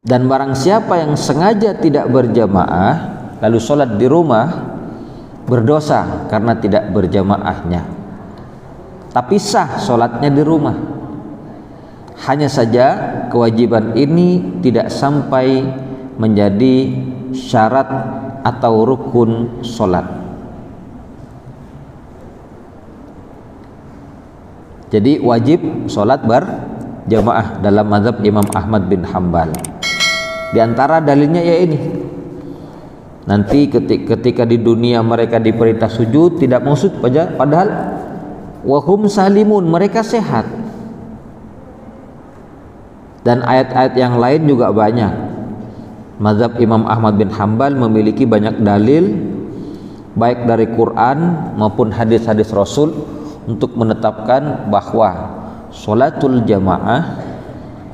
Dan barang siapa yang sengaja tidak berjamaah lalu sholat di rumah, berdosa karena tidak berjamaahnya, tapi sah sholatnya di rumah. Hanya saja kewajiban ini tidak sampai menjadi syarat atau rukun sholat. Jadi wajib sholat berjamaah dalam mazhab Imam Ahmad bin Hambal. Di antara dalilnya ya ini. Nanti ketika di dunia mereka diperintah sujud tidak mau sujud, padahal wahum salimun, mereka sehat. Dan ayat-ayat yang lain juga banyak. Mazhab Imam Ahmad bin Hambal memiliki banyak dalil baik dari Quran maupun hadis-hadis Rasul untuk menetapkan bahwa sholatul jamaah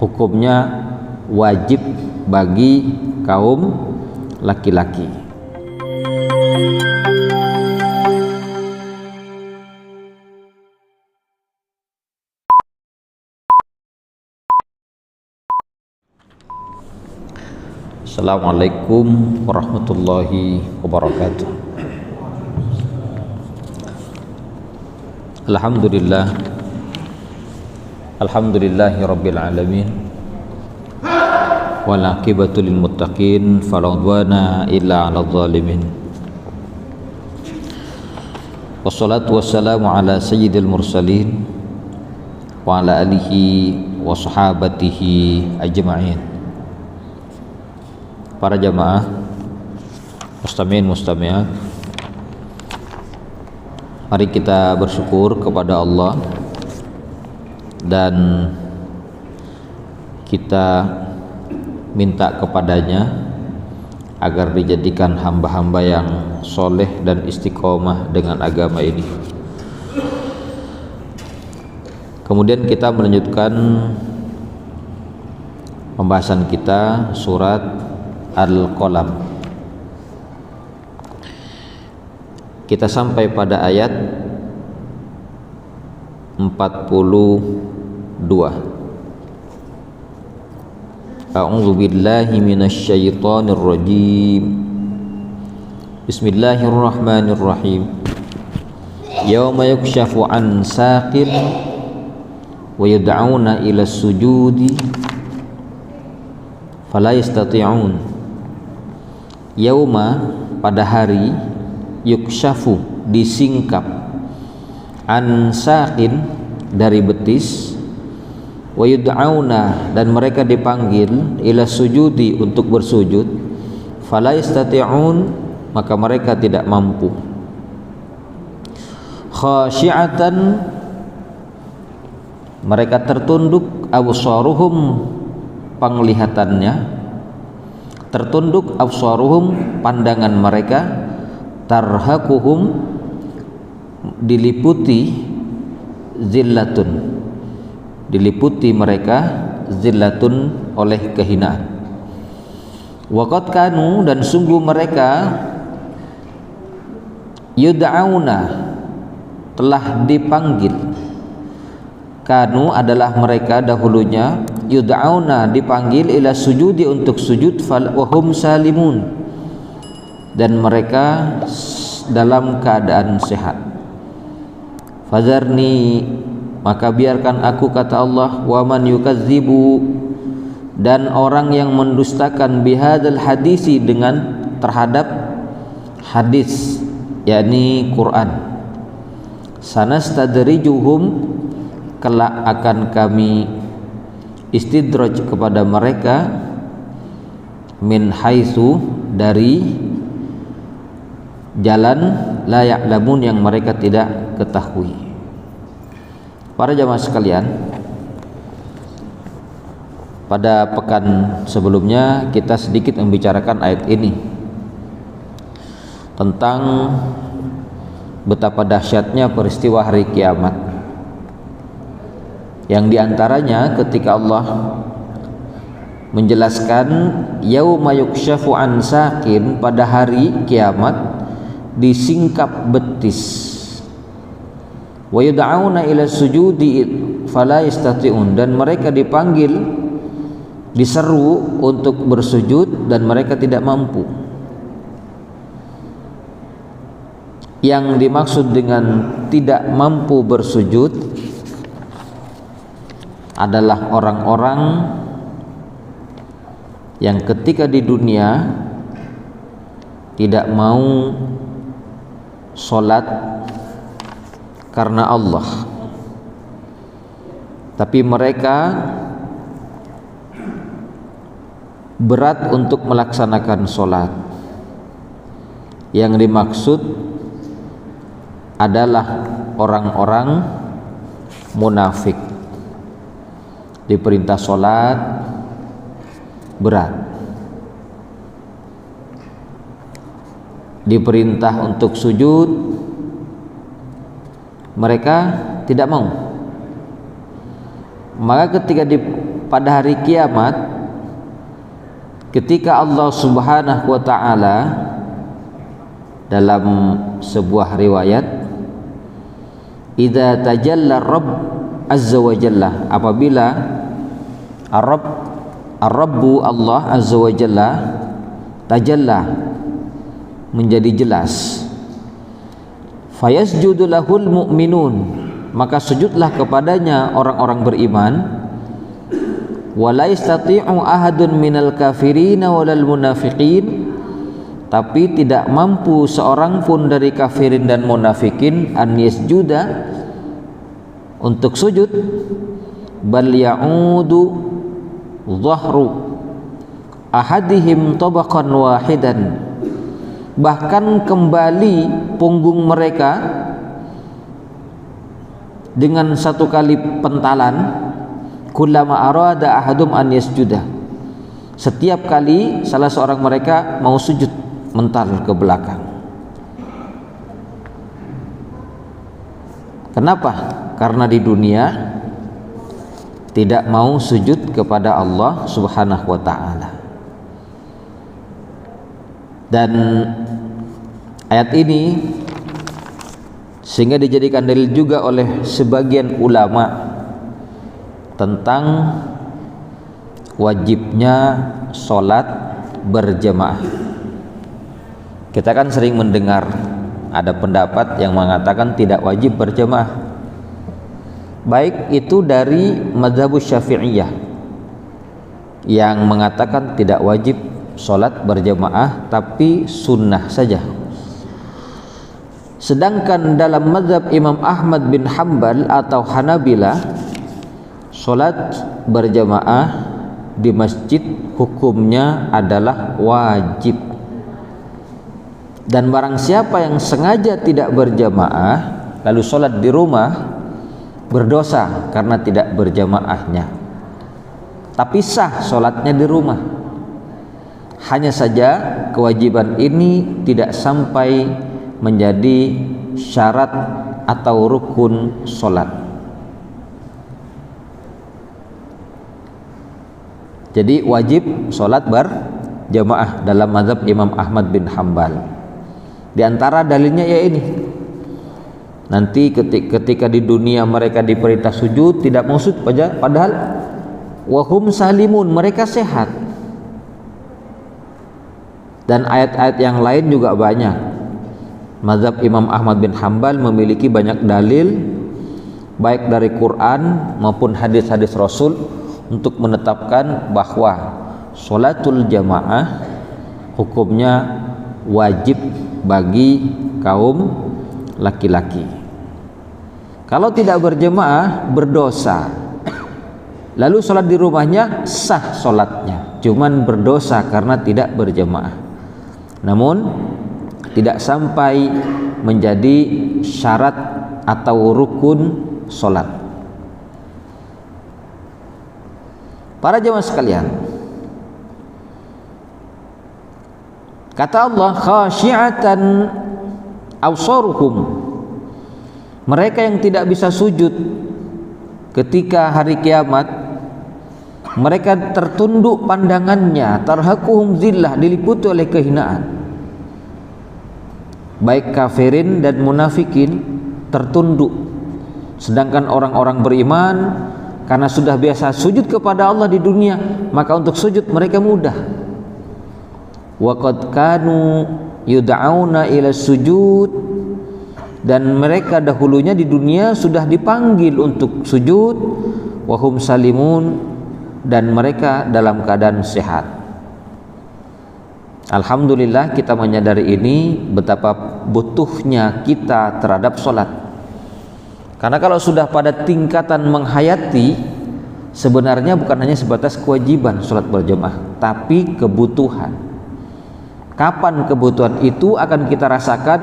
hukumnya wajib bagi kaum laki-laki. Assalamualaikum warahmatullahi wabarakatuh. Alhamdulillahi rabbil alamin, wal aqibatu lil muttaqin, fala udwana illa 'alal zalimin. Wassalatu wassalamu ala sayyidil mursalin wa ala alihi wa sahabatihi ajma'in. Para jamaah mustami'in mustami'at, mari kita bersyukur kepada Allah dan kita minta kepadanya agar dijadikan hamba-hamba yang soleh dan istiqomah dengan agama ini. Kemudian kita melanjutkan pembahasan kita surat Al-Qalam. Kita sampai pada ayat 42. A'udzu billahi minasy syaithanir rajim. Bismillahirrahmanirrahim. Yauma yukshafu an saqin wa yud'auna ila sujudi fala yastati'un. Yauma, pada hari, yukshafu, disingkap, an saqin, dari betis, wa yud'auna, dan mereka dipanggil, ila sujudi, untuk bersujud, fala yastati'un, maka mereka tidak mampu. Khasyi'atan, mereka tertunduk, absaruhum, penglihatannya, tertunduk, absaruhum, pandangan mereka, tarhaquhum, diliputi, zillatun, diliputi mereka, zillatun, oleh kehinaan. Waqad kanu, dan sungguh mereka, yud'auna, telah dipanggil. Kanu adalah mereka dahulunya, yud'auna, dipanggil, ila sujudi, untuk sujud, wahum salimun, dan mereka dalam keadaan sehat. Fazarni, maka biarkan aku, kata Allah, wa man yukadzibu, dan orang yang mendustakan, bihadzal hadisi, dengan terhadap hadis, yakni Quran. Sanastadrijuhum, kelak akan kami istidraj kepada mereka, min haitsu, dari jalan, la ya'lamun, yang mereka tidak ketahui. Para jamaah sekalian, pada pekan sebelumnya kita sedikit membicarakan ayat ini tentang betapa dahsyatnya peristiwa hari kiamat, yang diantaranya ketika Allah menjelaskan yauma yukshafu an saqin, pada hari kiamat disingkap betis, wa yud'auna ila sujudi fala yastati'un, dan mereka dipanggil diseru untuk bersujud dan mereka tidak mampu. Yang dimaksud dengan tidak mampu bersujud adalah orang-orang yang ketika di dunia tidak mau sholat karena Allah, tapi mereka berat untuk melaksanakan sholat. Yang dimaksud adalah orang-orang munafik. Diperintah sholat berat, diperintah untuk sujud mereka tidak mau. Maka pada hari kiamat, ketika Allah Subhanahu wa ta'ala dalam sebuah riwayat, idza tajalla Rabb azza wa jalla, apabila Ar-Rabbu Allah azza wa jalla tajalla, menjadi jelas, fayasjudu lahul mu'minun, maka sujudlah kepadanya orang-orang beriman, wala yastati'u ahadun minal kafirin walal munafiqin, tapi tidak mampu seorang pun dari kafirin dan munafikin an yasjuda, untuk sujud, bal ya'udu dhahru ahadihim tabaqan wahidan, bahkan kembali punggung mereka dengan satu kali pentalan, kullama arada ahadum an yasjuda, setiap kali salah seorang mereka mau sujud mental ke belakang. Kenapa? Karena di dunia tidak mau sujud kepada Allah Subhanahu wa ta'ala. Dan ayat ini sehingga dijadikan dalil juga oleh sebagian ulama tentang wajibnya sholat berjamaah. Kita kan sering mendengar ada pendapat yang mengatakan tidak wajib berjamaah, baik itu dari mazhabus Syafi'iyah yang mengatakan tidak wajib sholat berjamaah tapi sunnah saja. Sedangkan dalam mazhab Imam Ahmad bin Hanbal atau Hanabilah, sholat berjamaah di masjid hukumnya adalah wajib. Dan barang siapa yang sengaja tidak berjamaah lalu sholat di rumah, berdosa karena tidak berjamaahnya. Tapi sah sholatnya di rumah. Hanya saja kewajiban ini tidak sampai menjadi syarat atau rukun sholat. Jadi wajib sholat berjamaah dalam mazhab Imam Ahmad bin Hanbal. Di antara dalilnya ya ini, nanti ketika di dunia mereka diperintah sujud tidak mau sujud, padahal wahum salimun, mereka sehat. Dan ayat-ayat yang lain juga banyak. Mazhab Imam Ahmad bin Hanbal memiliki banyak dalil baik dari Quran maupun hadis-hadis Rasul untuk menetapkan bahwa sholatul jamaah hukumnya wajib bagi kaum laki-laki. Kalau tidak berjamaah berdosa. Lalu sholat di rumahnya sah sholatnya, cuman berdosa karena tidak berjamaah. Namun tidak sampai menjadi syarat atau rukun sholat. Para jemaah sekalian, kata Allah, khasyi'atan absaruhum, mereka yang tidak bisa sujud ketika hari kiamat, mereka tertunduk pandangannya, tarhaquhum zillah, diliputi oleh kehinaan. Baik kafirin dan munafikin tertunduk, sedangkan orang-orang beriman karena sudah biasa sujud kepada Allah di dunia, maka untuk sujud mereka mudah. Wa qad kanu yud'auna ila sujud, dan mereka dahulunya di dunia sudah dipanggil untuk sujud, wa hum salimun, dan mereka dalam keadaan sehat. Alhamdulillah kita menyadari ini, betapa butuhnya kita terhadap sholat. Karena kalau sudah pada tingkatan menghayati, sebenarnya bukan hanya sebatas kewajiban sholat berjamaah, tapi kebutuhan. Kapan kebutuhan itu akan kita rasakan?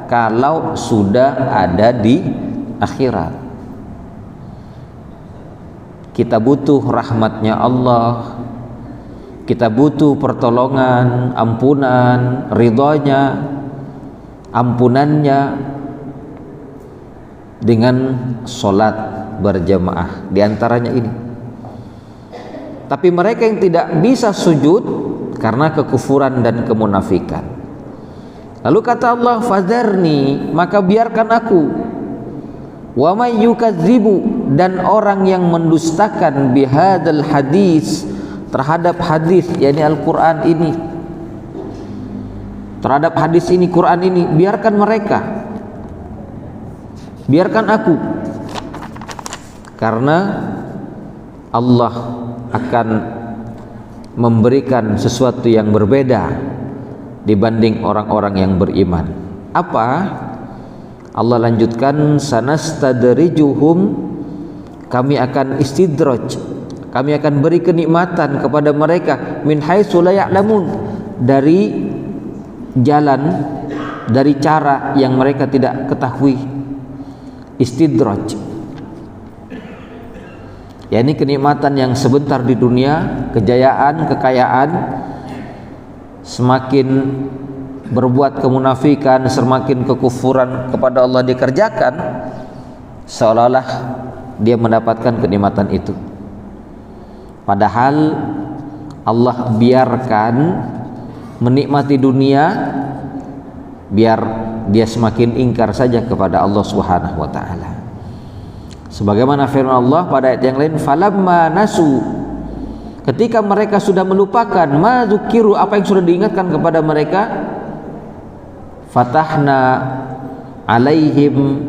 Kalau sudah ada di akhirat. Kita butuh rahmatnya Allah, kita butuh pertolongan, ampunan, ridhonya, ampunannya dengan sholat berjamaah, diantaranya ini. Tapi mereka yang tidak bisa sujud karena kekufuran dan kemunafikan. Lalu kata Allah, fadharni, maka biarkan aku, wa may yukadzibu, dan orang yang mendustakan bihadzal hadis, terhadap hadis, yakni Al-Quran ini, terhadap hadis ini, Quran ini, biarkan mereka, biarkan aku, karena Allah akan memberikan sesuatu yang berbeda dibanding orang-orang yang beriman. Apa? Allah lanjutkan, sanastadrijuhum, kami akan istidraj, kami akan beri kenikmatan kepada mereka, min haitsu la ya'lamun, dari jalan, dari cara yang mereka tidak ketahui. Istidraj, yakni kenikmatan yang sebentar di dunia, kejayaan, kekayaan. Semakin berbuat kemunafikan, semakin kekufuran kepada Allah dikerjakan, seolah-olah dia mendapatkan kenikmatan itu. Padahal Allah biarkan menikmati dunia biar dia semakin ingkar saja kepada Allah Subhanahu wa taala. Sebagaimana firman Allah pada ayat yang lain, falamma nasu, ketika mereka sudah melupakan, ma dzukiru, apa yang sudah diingatkan kepada mereka, fatahna alaihim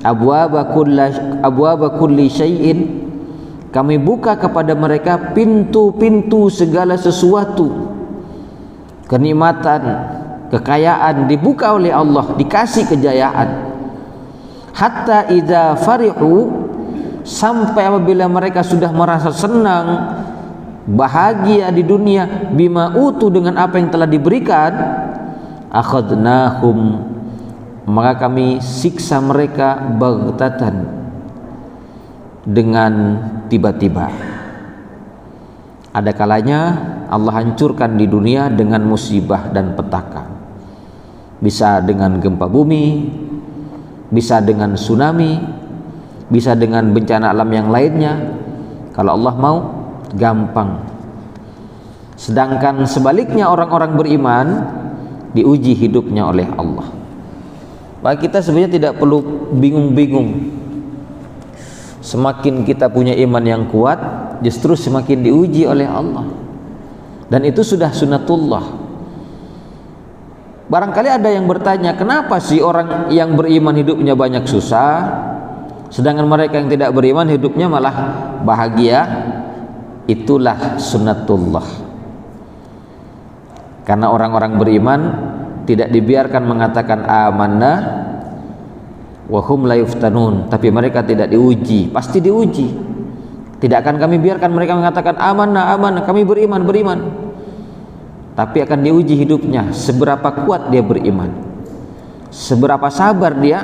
abwaba kulli syai'in, kami buka kepada mereka pintu-pintu segala sesuatu. Kenikmatan, kekayaan dibuka oleh Allah, dikasih kejayaan. Hatta idza farihu, sampai apabila mereka sudah merasa senang, bahagia di dunia, bima utu, dengan apa yang telah diberikan, akhadnahum, maka kami siksa mereka baghtatan, dengan tiba-tiba. Ada kalanya Allah hancurkan di dunia dengan musibah dan petaka. Bisa dengan gempa bumi, bisa dengan tsunami, bisa dengan bencana alam yang lainnya. Kalau Allah mau, gampang. Sedangkan sebaliknya orang-orang beriman diuji hidupnya oleh Allah. Maka kita sebenarnya tidak perlu bingung-bingung. Semakin kita punya iman yang kuat, justru semakin diuji oleh Allah. Dan itu sudah sunnatullah. Barangkali ada yang bertanya, kenapa sih orang yang beriman hidupnya banyak susah, sedangkan mereka yang tidak beriman hidupnya malah bahagia? Itulah sunnatullah. Karena orang-orang beriman tidak dibiarkan mengatakan amanah wahum la yuftanun, tapi mereka tidak diuji, pasti diuji. Tidak akan kami biarkan mereka mengatakan amanah, amanah, kami beriman, beriman, tapi akan diuji hidupnya, seberapa kuat dia beriman, seberapa sabar dia,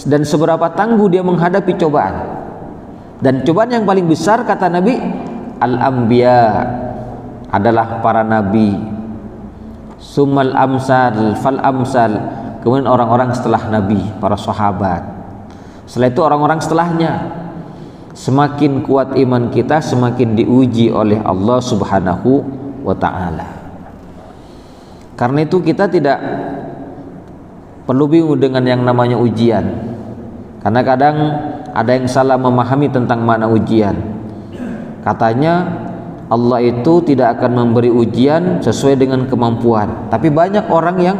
dan seberapa tangguh dia menghadapi cobaan. Dan cobaan yang paling besar, kata Nabi, al-anbiya, adalah para nabi, summal amsal fal amsal, kemudian orang-orang setelah Nabi, para sahabat, setelah itu orang-orang setelahnya. Semakin kuat iman kita, semakin diuji oleh Allah Subhanahu wa ta'ala. Karena itu kita tidak perlu bingung dengan yang namanya ujian. Karena kadang ada yang salah memahami tentang makna ujian. Katanya Allah itu tidak akan memberi ujian sesuai dengan kemampuan. Tapi banyak orang yang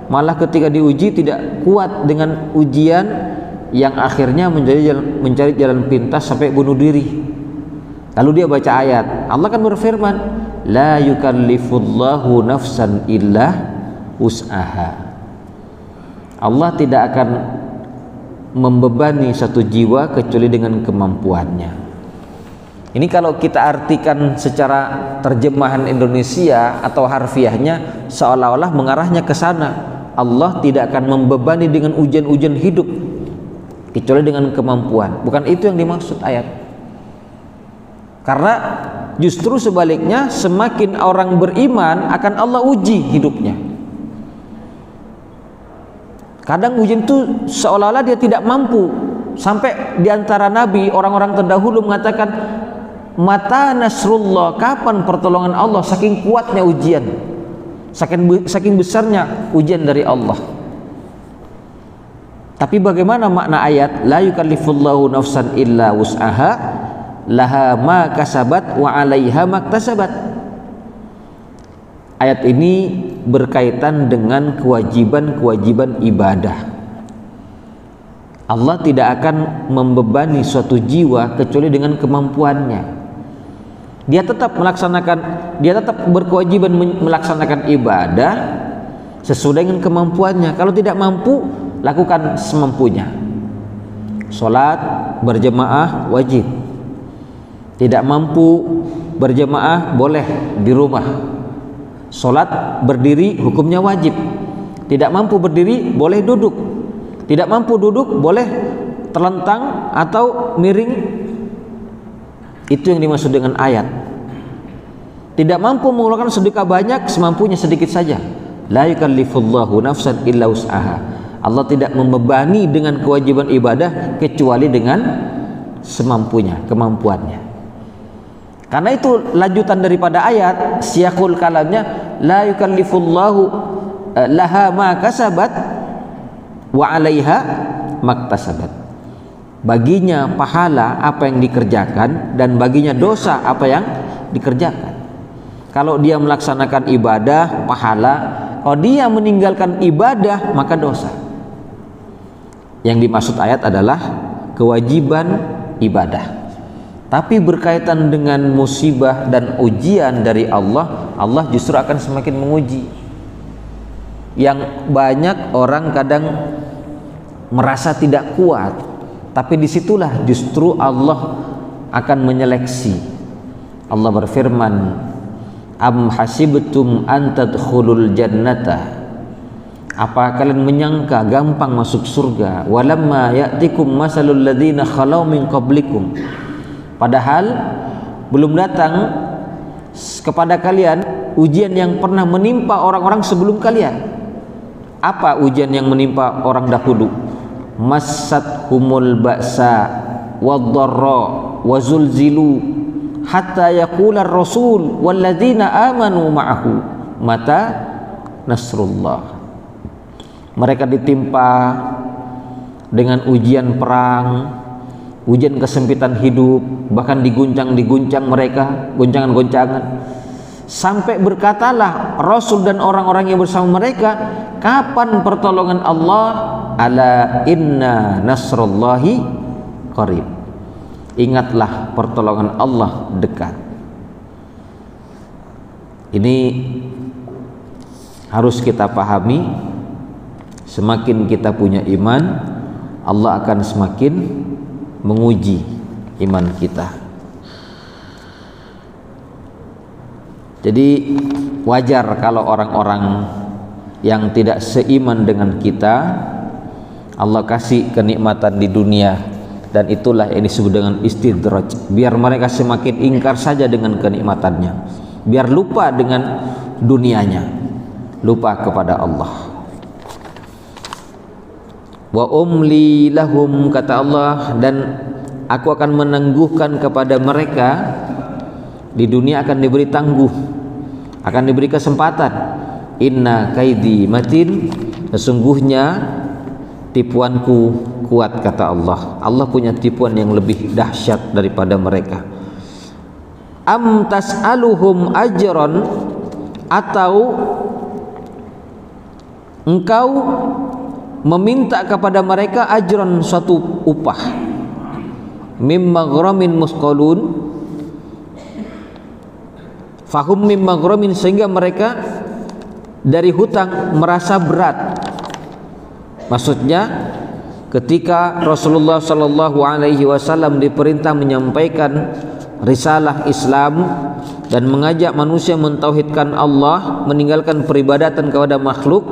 malah ketika diuji tidak kuat dengan ujian, yang akhirnya mencari jalan pintas sampai bunuh diri. Lalu dia baca ayat, Allah kan berfirman, la yukallifullahu nafsan illa wus'aha. Allah tidak akan membebani satu jiwa kecuali dengan kemampuannya. Ini kalau kita artikan secara terjemahan Indonesia atau harfiahnya, seolah-olah mengarahnya ke sana. Allah tidak akan membebani dengan ujian-ujian hidup kecuali dengan kemampuan. Bukan itu yang dimaksud ayat. Karena justru sebaliknya, semakin orang beriman akan Allah uji hidupnya. Kadang ujian itu seolah-olah dia tidak mampu. Sampai diantara nabi, orang-orang terdahulu mengatakan, mata nasrullah, kapan pertolongan Allah? Saking kuatnya ujian, saking besarnya ujian dari Allah. Tapi bagaimana makna ayat la yukallifullahu nafsan illa wus'aha laha ma kasabat wa 'alaiha maktasabat? Ayat ini berkaitan dengan kewajiban-kewajiban ibadah. Allah tidak akan membebani suatu jiwa kecuali dengan kemampuannya. Dia tetap berkewajiban melaksanakan ibadah sesuai dengan kemampuannya. Kalau tidak mampu, lakukan semampunya. Salat berjamaah wajib. Tidak mampu berjamaah boleh di rumah. Salat berdiri hukumnya wajib. Tidak mampu berdiri boleh duduk. Tidak mampu duduk boleh terlentang atau miring. Itu yang dimaksud dengan ayat. Tidak mampu mengeluarkan sedekah banyak, semampunya sedikit saja. La yukallifullahu nafsan illa wus'aha. Allah tidak membebani dengan kewajiban ibadah kecuali dengan semampunya, kemampuannya. Karena itu lanjutan daripada ayat, siyaqul kalamnya la yukallifullahu laha ma kasabat wa 'alaiha maktasabat. Baginya pahala apa yang dikerjakan dan baginya dosa apa yang dikerjakan. Kalau dia melaksanakan ibadah, pahala. Kalau dia meninggalkan ibadah, maka dosa. Yang dimaksud ayat adalah kewajiban ibadah. Tapi berkaitan dengan musibah dan ujian dari Allah, Allah justru akan semakin menguji. Yang banyak orang kadang merasa tidak kuat, tapi disitulah justru Allah akan menyeleksi. Allah berfirman, am hasibtum an tadkhulul jannata, apa kalian menyangka gampang masuk surga? Walamma ya'tikum masalul ladzina khalau min qablikum, padahal belum datang kepada kalian ujian yang pernah menimpa orang-orang sebelum kalian. Apa ujian yang menimpa orang dahulu? Massat humul ba'sa wadh-dharra wazulzilu hatta yaqula ar-rasul walladzina amanu ma'ahu mata nasrullah. Mereka ditimpa dengan ujian perang, ujian kesempitan hidup, bahkan diguncang mereka goncangan-goncangan, sampai berkatalah Rasul dan orang-orang yang bersama mereka, kapan pertolongan Allah? Ala inna nasrullahi qarib, ingatlah pertolongan Allah dekat. Ini harus kita pahami. Semakin kita punya iman, Allah akan semakin menguji iman kita. Jadi wajar kalau orang-orang yang tidak seiman dengan kita, Allah kasih kenikmatan di dunia, dan itulah yang disebut dengan istidraj, biar mereka semakin ingkar saja dengan kenikmatannya, biar lupa dengan dunianya, lupa kepada Allah. Wa umli lahum, kata Allah, dan aku akan menangguhkan kepada mereka. Di dunia akan diberi tangguh, akan diberi kesempatan. Inna kaidi matin, sesungguhnya tipuanku kuat, kata Allah. Allah punya tipuan yang lebih dahsyat daripada mereka. Am tas'aluhum ajran, atau engkau meminta kepada mereka ajran, suatu upah, mim maghramin musqalun, fahum mim maghramin, sehingga mereka dari hutang merasa berat. Maksudnya ketika Rasulullah sallallahu alaihi wasallam diperintah menyampaikan risalah Islam dan mengajak manusia mentauhidkan Allah, meninggalkan peribadatan kepada makhluk,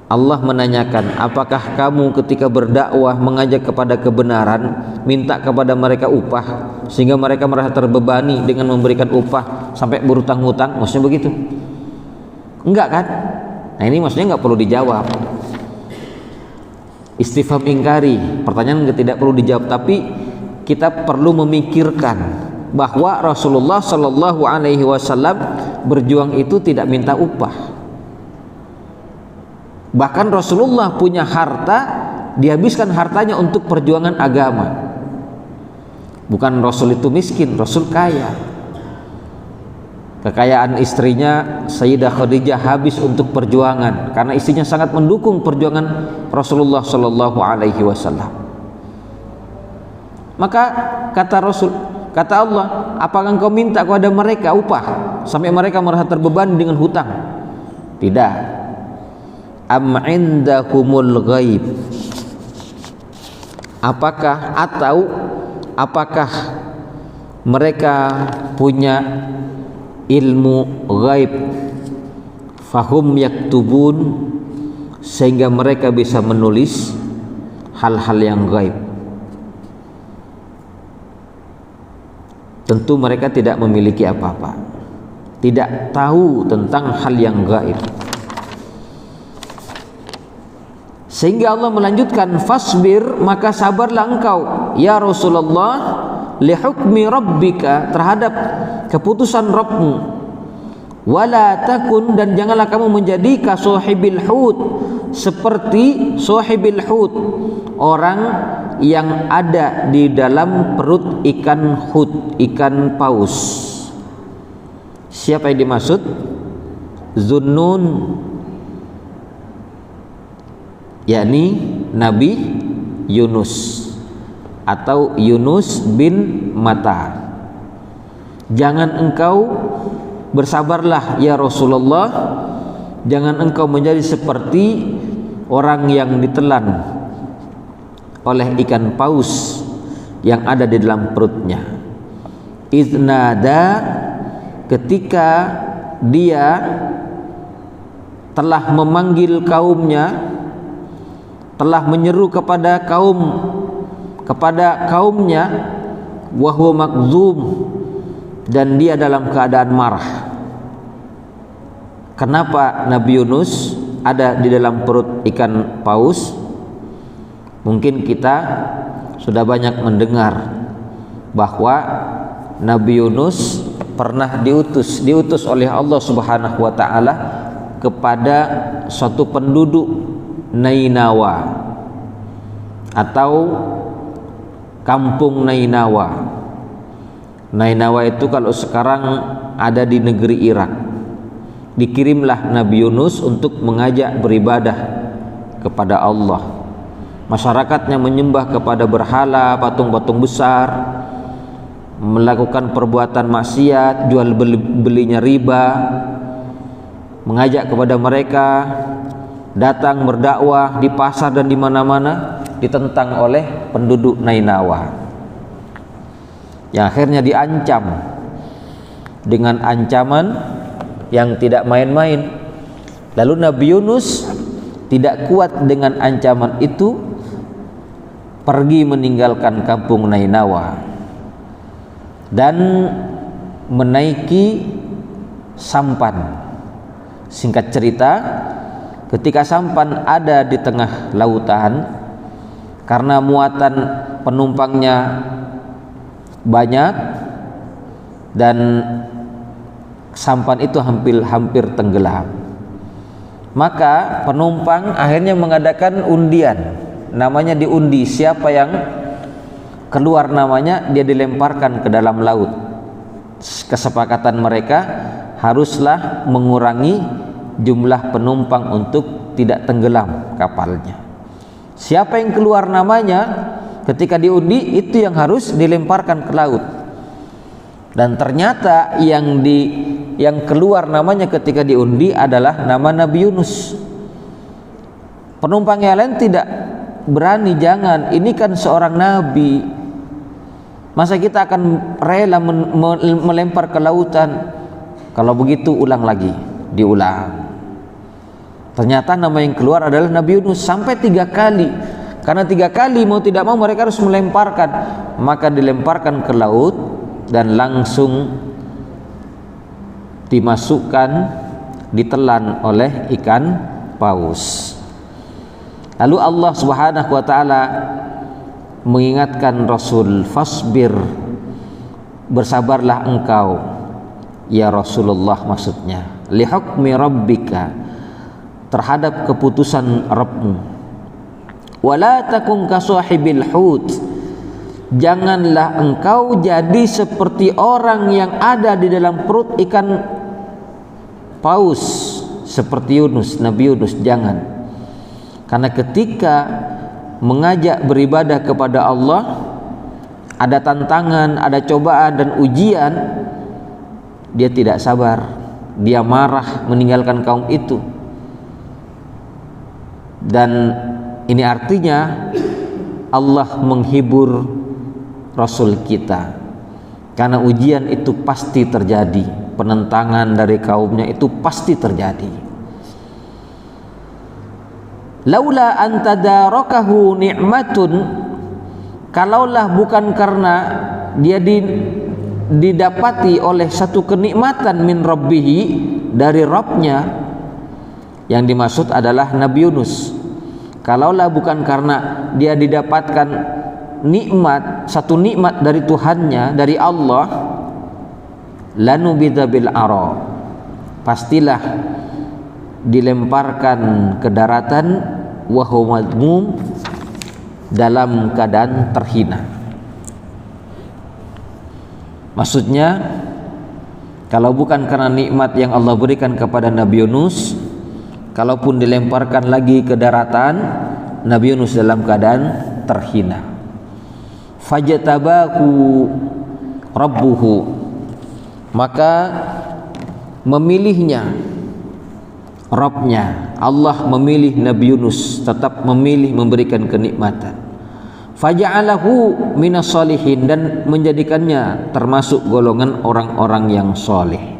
Allah menanyakan, apakah kamu ketika berdakwah mengajak kepada kebenaran minta kepada mereka upah sehingga mereka merasa terbebani dengan memberikan upah sampai berhutang-hutang? Maksudnya begitu? Enggak kan? Nah, ini maksudnya enggak perlu dijawab. Istifham ingkari, pertanyaan tidak perlu dijawab, tapi kita perlu memikirkan bahwa Rasulullah Shallallahu Alaihi Wasallam berjuang itu tidak minta upah. Bahkan Rasulullah punya harta, dihabiskan hartanya untuk perjuangan agama. Bukan Rasul itu miskin, Rasul kaya. Kekayaan istrinya Sayyidah Khadijah habis untuk perjuangan karena istrinya sangat mendukung perjuangan Rasulullah Shallallahu Alaihi Wasallam. Maka kata Rasul, kata Allah, apakah engkau minta kepada mereka upah sampai mereka merasa terbebani dengan hutang? Tidak. Am indahumul ghaib, apakah mereka punya ilmu ghaib, fahum yaktubun, sehingga mereka bisa menulis hal-hal yang ghaib? Tentu mereka tidak memiliki apa-apa, tidak tahu tentang hal yang gaib. Sehingga Allah melanjutkan, fasbir, maka sabarlah engkau ya Rasulullah, li hukmi rabbika, terhadap keputusan Rabbmu, wala takun, dan janganlah kamu menjadi ka sahibil hut, seperti sahibil hut, orang yang ada di dalam perut ikan hut, ikan paus. Siapa yang dimaksud? Zunnun, yakni Nabi Yunus atau Yunus bin Matta. Jangan engkau, bersabarlah ya Rasulullah, jangan engkau menjadi seperti orang yang ditelan oleh ikan paus yang ada di dalam perutnya. Iznada, ketika dia telah memanggil kaumnya, telah menyeru kepada kaumnya, wa huwa makzum, dan dia dalam keadaan marah. Kenapa Nabi Yunus ada di dalam perut ikan paus? Mungkin kita sudah banyak mendengar bahwa Nabi Yunus pernah diutus oleh Allah Subhanahu wa taala kepada suatu penduduk Nainawa atau kampung Nainawa. Nainawa itu kalau sekarang ada di negeri Irak. Dikirimlah Nabi Yunus untuk mengajak beribadah kepada Allah. Masyarakatnya menyembah kepada berhala, patung-patung besar, melakukan perbuatan maksiat, jual belinya riba, mengajak kepada mereka datang berdakwah di pasar dan di mana-mana, ditentang oleh penduduk Nainawa, yang akhirnya diancam dengan ancaman yang tidak main-main. Lalu Nabi Yunus tidak kuat dengan ancaman itu, pergi meninggalkan kampung Nainawa dan menaiki sampan. Singkat cerita, ketika sampan ada di tengah lautan, karena muatan penumpangnya banyak dan sampan itu hampir tenggelam, maka penumpang akhirnya mengadakan undian namanya diundi, siapa yang keluar namanya dia dilemparkan ke dalam laut. Kesepakatan mereka haruslah mengurangi jumlah penumpang untuk tidak tenggelam kapalnya. Siapa yang keluar namanya ketika diundi, itu yang harus dilemparkan ke laut. Dan ternyata yang keluar namanya ketika diundi adalah nama Nabi Yunus. Penumpang yang lain tidak berani, jangan, ini kan seorang nabi, masa kita akan rela melempar ke lautan? Kalau begitu ulang lagi, diulang. Ternyata nama yang keluar adalah Nabi Yunus sampai 3 kali. Karena 3 kali mau tidak mau mereka harus melemparkan, maka dilemparkan ke laut dan langsung dimasukkan, ditelan oleh ikan paus. Lalu Allah Subhanahu wa taala mengingatkan Rasul, fasbir, bersabarlah engkau ya Rasulullah, maksudnya li hukmi rabbika, terhadap keputusan Rabbmu. Wala takun ka sahibil hut, janganlah engkau jadi seperti orang yang ada di dalam perut ikan paus seperti Yunus, Nabi Yunus, jangan. Karena ketika mengajak beribadah kepada Allah, ada tantangan, ada cobaan dan ujian, dia tidak sabar, dia marah meninggalkan kaum itu. Dan ini artinya Allah menghibur Rasul kita, karena ujian itu pasti terjadi, penentangan dari kaumnya itu pasti terjadi. Laula an tadarakahu ni'matun, kalaulah bukan karena dia didapati oleh satu kenikmatan min rabbihi, dari Rabbnya, yang dimaksud adalah Nabi Yunus. Kalaulah bukan karena dia didapatkan nikmat, satu nikmat dari Tuhannya, dari Allah, lanubidza bil ara, pastilah dilemparkan ke daratan, wa huwa madmum, dalam keadaan terhina. Maksudnya, kalau bukan karena nikmat yang Allah berikan kepada Nabi Yunus, kalaupun dilemparkan lagi ke daratan, Nabi Yunus dalam keadaan terhina. Fajtabahu rabbuhu, maka memilihnya Rabbnya, Allah memilih Nabi Yunus, tetap memilih memberikan kenikmatan. Faja'alahu minas solihin, dan menjadikannya termasuk golongan orang-orang yang soleh.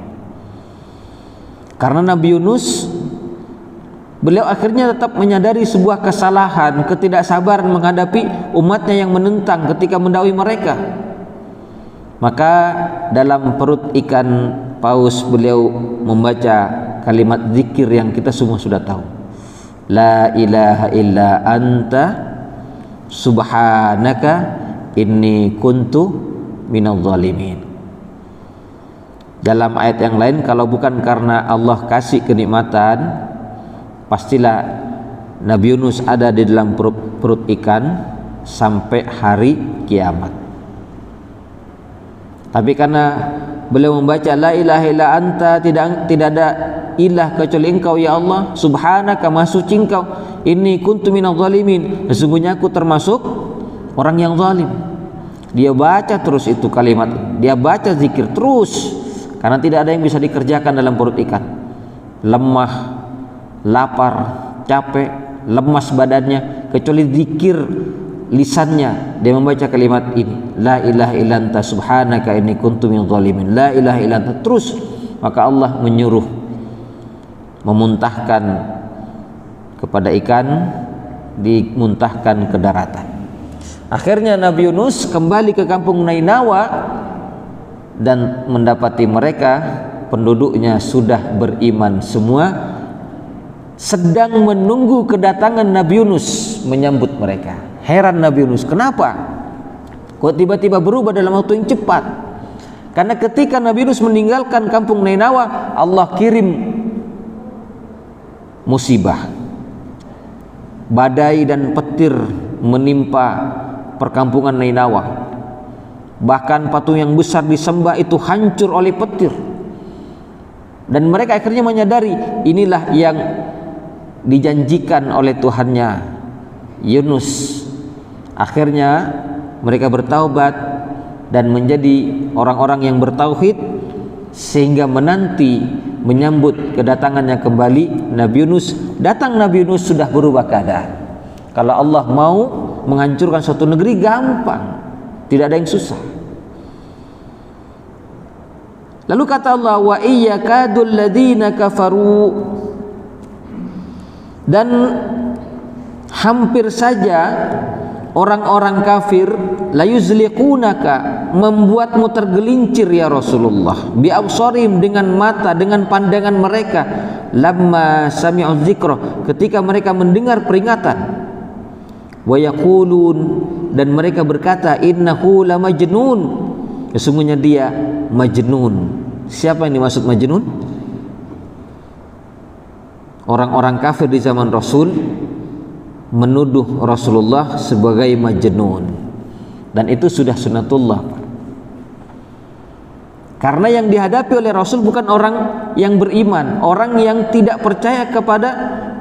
Karena Nabi Yunus, beliau akhirnya tetap menyadari sebuah kesalahan, ketidaksabaran menghadapi umatnya yang menentang ketika mendakwai mereka. Maka dalam perut ikan paus beliau membaca kalimat zikir yang kita semua sudah tahu, la ilaha illa anta subhanaka inni kuntu minadh dhalimin. Dalam ayat yang lain, kalau bukan karena Allah kasih kenikmatan, pastilah Nabi Yunus ada di dalam perut ikan sampai hari kiamat. Tapi karena beliau membaca la ilaha illa anta, tidak ada ilah kecuali engkau ya Allah, subhanaka, maha suci engkau, inni kuntu minadh dhalimin, sesungguhnya aku termasuk orang yang zalim. Dia baca terus itu kalimat, dia baca zikir terus, karena tidak ada yang bisa dikerjakan dalam perut ikan. Lemah, lapar, capek, lemas badannya, kecuali zikir lisannya, dia membaca kalimat ini, la ilaha illa anta subhanaka inni kuntu minadh dhalimin, la ilaha illa anta, terus. Maka Allah menyuruh memuntahkan kepada ikan, dimuntahkan ke daratan. Akhirnya Nabi Yunus kembali ke kampung Nainawa dan mendapati mereka, penduduknya sudah beriman semua, sedang menunggu kedatangan Nabi Yunus menyambut mereka. Heran Nabi Yunus, kenapa kok tiba-tiba berubah dalam waktu yang cepat? Karena ketika Nabi Yunus meninggalkan kampung Nainawa, Allah kirim musibah. badai dan petir menimpa perkampungan Nainawa. Bahkan patung yang besar disembah itu hancur oleh petir. Dan mereka akhirnya menyadari inilah yang dijanjikan oleh Tuhannya Yunus. Akhirnya mereka bertaubat dan menjadi orang-orang yang bertauhid, sehingga menanti menyambut kedatangannya kembali Nabi Yunus. Datang Nabi Yunus sudah berubah keadaan. Kalau Allah mau menghancurkan suatu negeri gampang, tidak ada yang susah. Lalu kata Allah, wa iyyakadul ladzina kafaru, dan hampir saja orang-orang kafir la yuzliqunaka, membuatmu tergelincir ya Rasulullah, bi absarim, dengan mata, dengan pandangan mereka, lamma sami'u dzikra, ketika mereka mendengar peringatan, wa yaqulun, dan mereka berkata, innahu lamajnun, sesungguhnya dia majnun. Siapa yang dimaksud majnun? Orang-orang kafir di zaman Rasul menuduh Rasulullah sebagai majnun, dan itu sudah sunatullah. Karena yang dihadapi oleh Rasul bukan orang yang beriman, orang yang tidak percaya kepada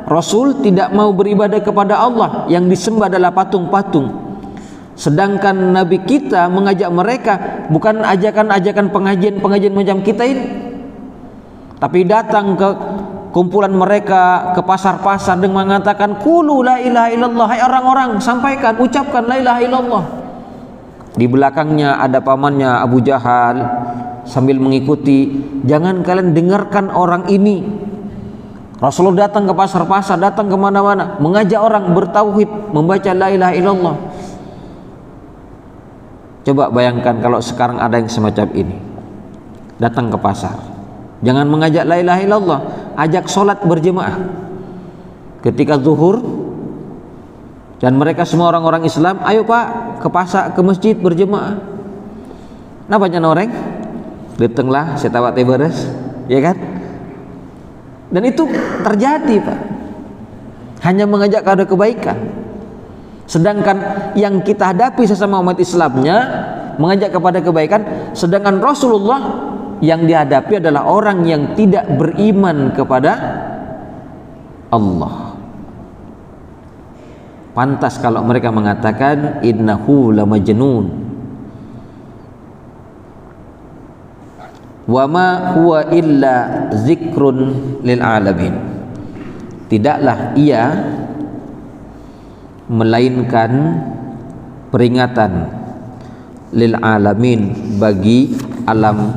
Rasul, tidak mau beribadah kepada Allah, yang disembah adalah patung-patung. Sedangkan Nabi kita mengajak mereka bukan ajakan-ajakan pengajian macam kita ini, tapi datang ke kumpulan mereka, ke pasar-pasar, dengan mengatakan qulu la ilaha illallah, hai orang-orang, sampaikan, ucapkan la ilaha illallah. Di belakangnya ada pamannya Abu Jahal sambil mengikuti, jangan kalian dengarkan orang ini. Rasulullah datang ke pasar-pasar, datang ke mana-mana, mengajak orang bertauhid, membaca la ilaha illallah. Coba bayangkan kalau sekarang ada yang semacam ini, datang ke pasar, jangan mengajak la ilaha illallah, ajak sholat berjemaah ketika zuhur, dan mereka semua orang-orang Islam, ayo pak ke pasar, ke masjid berjemaah. Napa jangan orang datanglah setawat beres, ya kan? Dan itu terjadi pak, hanya mengajak kepada kebaikan. Sedangkan yang kita hadapi sesama umat Islamnya mengajak kepada kebaikan, sedangkan Rasulullah yang dihadapi adalah orang yang tidak beriman kepada Allah. Pantas kalau mereka mengatakan innahu lamajnun, wa ma huwa illa zikrun lil alamin, tidaklah ia melainkan peringatan lil alamin, bagi alam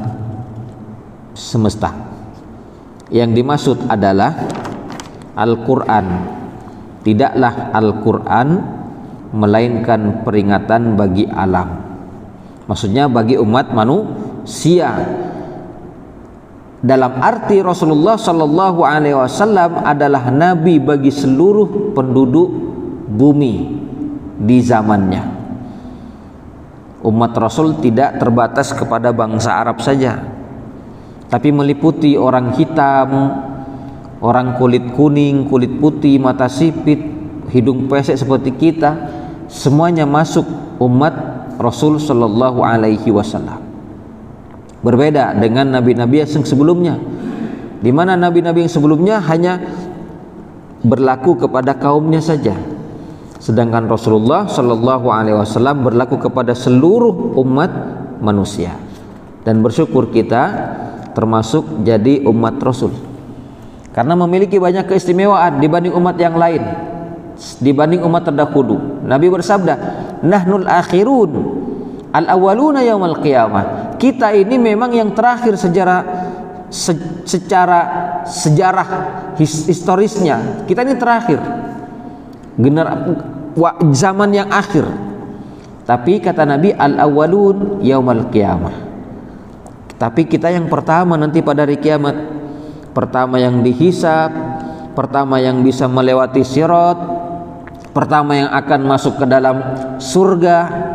semesta. Yang dimaksud adalah Al-Quran. Tidaklah Al-Quran melainkan peringatan bagi alam, maksudnya bagi umat manusia. Dalam arti Rasulullah Sallallahu Alaihi Wasallam adalah nabi bagi seluruh penduduk bumi di zamannya. Umat Rasul tidak terbatas kepada bangsa Arab saja, tapi meliputi orang hitam, orang kulit kuning, kulit putih, mata sipit, hidung pesek seperti kita, semuanya masuk umat Rasul Sallallahu Alaihi Wasallam. Berbeda dengan nabi-nabi yang sebelumnya, di mana nabi-nabi yang sebelumnya hanya berlaku kepada kaumnya saja, sedangkan Rasulullah Sallallahu Alaihi Wasallam berlaku kepada seluruh umat manusia. Dan bersyukur kita termasuk jadi umat Rasul, karena memiliki banyak keistimewaan dibanding umat yang lain, dibanding umat terdahulu. Nabi bersabda, nahnul akhirun al-awwaluna yaumal qiyamah. Kita ini memang yang terakhir secara sejarah historisnya. Kita ini terakhir, zaman yang akhir. Tapi kata Nabi, al-awwalun yaumal qiyamah, tapi kita yang pertama nanti pada hari kiamat, pertama yang dihisab, pertama yang bisa melewati sirat, pertama yang akan masuk ke dalam surga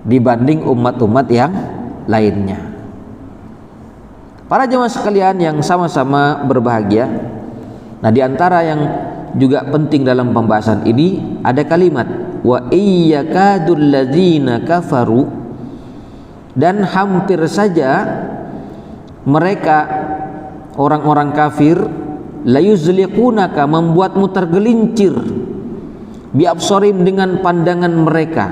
dibanding umat-umat yang lainnya. Para jemaah sekalian yang sama-sama berbahagia, nah di antara yang juga penting dalam pembahasan ini, ada kalimat wa iyyakadul ladzina kafaru, dan hampir saja mereka orang-orang kafir layuzliqunaka, membuatmu tergelincir, biabsarim, dengan pandangan mereka.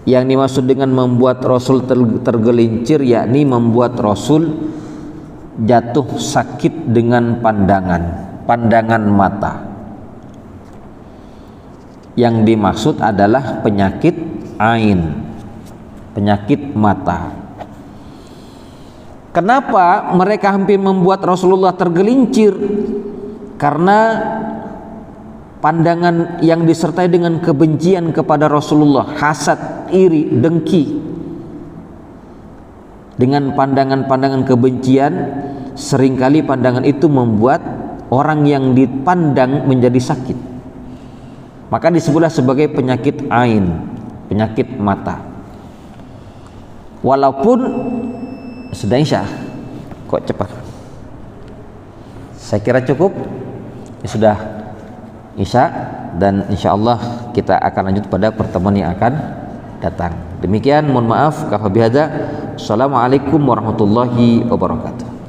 Yang dimaksud dengan membuat Rasul tergelincir yakni membuat Rasul jatuh sakit dengan pandangan mata. Yang dimaksud adalah penyakit ain, penyakit mata. Kenapa mereka hampir membuat Rasulullah tergelincir? Karena pandangan yang disertai dengan kebencian kepada Rasulullah, hasad, iri, dengki. Dengan pandangan-pandangan kebencian, seringkali pandangan itu membuat orang yang dipandang menjadi sakit. Maka disebutlah sebagai penyakit ain, penyakit mata. Walaupun sudah Isya, kok cepat? Saya kira cukup. Ya sudah Isya, dan insya Allah kita akan lanjut pada pertemuan yang akan datang. Demikian, mohon maaf, kafabihada. Assalamualaikum warahmatullahi wabarakatuh.